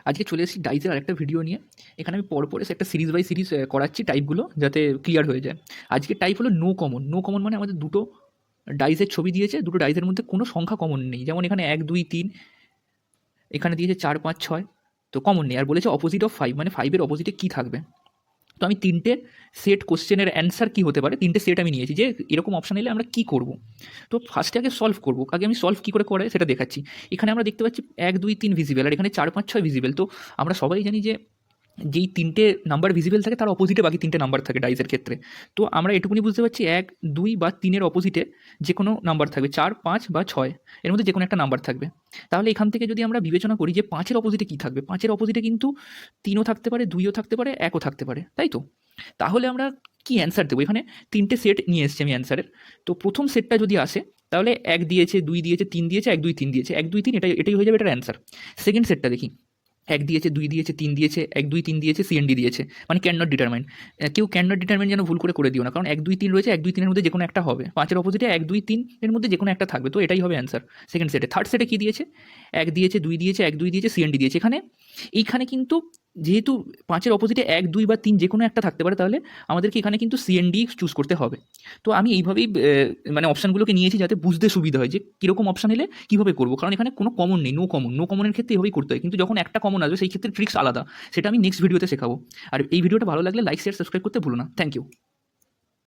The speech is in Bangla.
আজকে চলে এসেছি ডাইসের আরেকটা ভিডিও নিয়ে। এখানে আমি পরপর এসে একটা সিরিজ বাই সিরিজ করাচ্ছি টাইপগুলো, যাতে ক্লিয়ার হয়ে যায়। আজকে টাইপ হলো নো কমন। নো কমন মানে আমাদের দুটো ডাইসের ছবি দিয়েছে, দুটো ডাইসের মধ্যে কোনো সংখ্যা কমন নেই। যেমন এখানে 1 2 3, এখানে দিয়েছে 4 5 6, তো কমন নেই। আর বলেছে অপোজিট অফ 5, মানে 5 এর অপোজিটে কী থাকবে। তো আমি তিনটে সেট কোশ্চেনের অ্যান্সার কী হতে পারে, তিনটে সেট আমি নিয়েছি যে এরকম অপশান এলে আমরা কী করব। তো ফার্স্টে আগে সলভ করবো, আগে আমি সলভ কী করে করে সেটা দেখাচ্ছি। এখানে আমরা দেখতে পাচ্ছি 1 2 3 ভিজিবল, আর এখানে 4 5 6 ভিজিবল। তো আমরা সবাই জানি যে যেই তিনটে নাম্বার ভিজিবল থাকে তার অপোজিটে বাকি তিনটে নাম্বার থাকে ডাইসের ক্ষেত্রে। তো আমরা এটুকুনি বুঝতে পারছি 1 2 বা 3-এর অপোজিটে যে কোনো নাম্বার থাকবে, 4 5 বা 6 এর মধ্যে যে কোনো একটা নাম্বার থাকবে। তাহলে এখান থেকে যদি আমরা বিবেচনা করি যে 5-এর অপোজিটে কী থাকবে, 5-এর অপোজিটে কিন্তু 3ও থাকতে পারে, 2ও থাকতে পারে, 1ও থাকতে পারে, তাই তো? তাহলে আমরা কি অ্যান্সার দেবো? এখানে তিনটে সেট নিয়ে এসেছি আমি অ্যান্সারের। তো প্রথম সেটটা যদি আসে তাহলে 1 দিয়েছে, 2 দিয়েছে, 3 দিয়েছে, 1 2 3 দিয়েছে, 1 2 3 এটাই হয়ে যাবে এটার অ্যান্সার। সেকেন্ড সেটটা দেখি, 1 দিয়েছে, 2 দিয়েছে, 3 দিয়েছে, 1 2 3 দিয়েছে, সিএনডি দিয়েছে, মানে ক্যান নট ডিটারমাইন। কেউ ক্যান নট ডিটারমাইন যেন ভুল করে দিও না, কারণ 1 2 3 রয়েছে, 1 2 3 এর মধ্যে যে কোনো একটা হবে। 5-এর অপোজিটে 1 2 3 এর মধ্যে যে কোনো একটা থাকবে, তো এটাই হবে অ্যান্সার সেকেন্ড সেটে। থার্ড সেটে কী দিয়েছে? 1 দিয়েছে, 2 দিয়েছে, 1 2 দিয়েছে, সিএনডি দিয়েছে। এইখানে কিন্তু যেহেতু 5-এর অপোজিটে 1 2 বা 3 যে কোনো একটা থাকতে পারে, তাহলে আমাদেরকে এখানে কিন্তু সিএনডি চুজ করতে হবে। তো আমি এইভাবেই মানে অপশানগুলোকে নিয়েছি যাতে বুঝতে সুবিধা হয় যে কীরকম অপশান এলে কীভাবে করবো, কারণ এখানে কোনো কমন নেই, নো কমন। নো কমনের ক্ষেত্রে এভাবেই করতে হয়, কিন্তু যখন একটা কমন আসবে সেই ক্ষেত্রে ট্রিক্স আলাদা, সেটা আমি নেক্সট ভিডিওতে শেখাবো। আর এই ভিডিওটা ভালো লাগলে লাইক শেয়ার সাবস্ক্রাইব করতে ভুলো না। Thank you.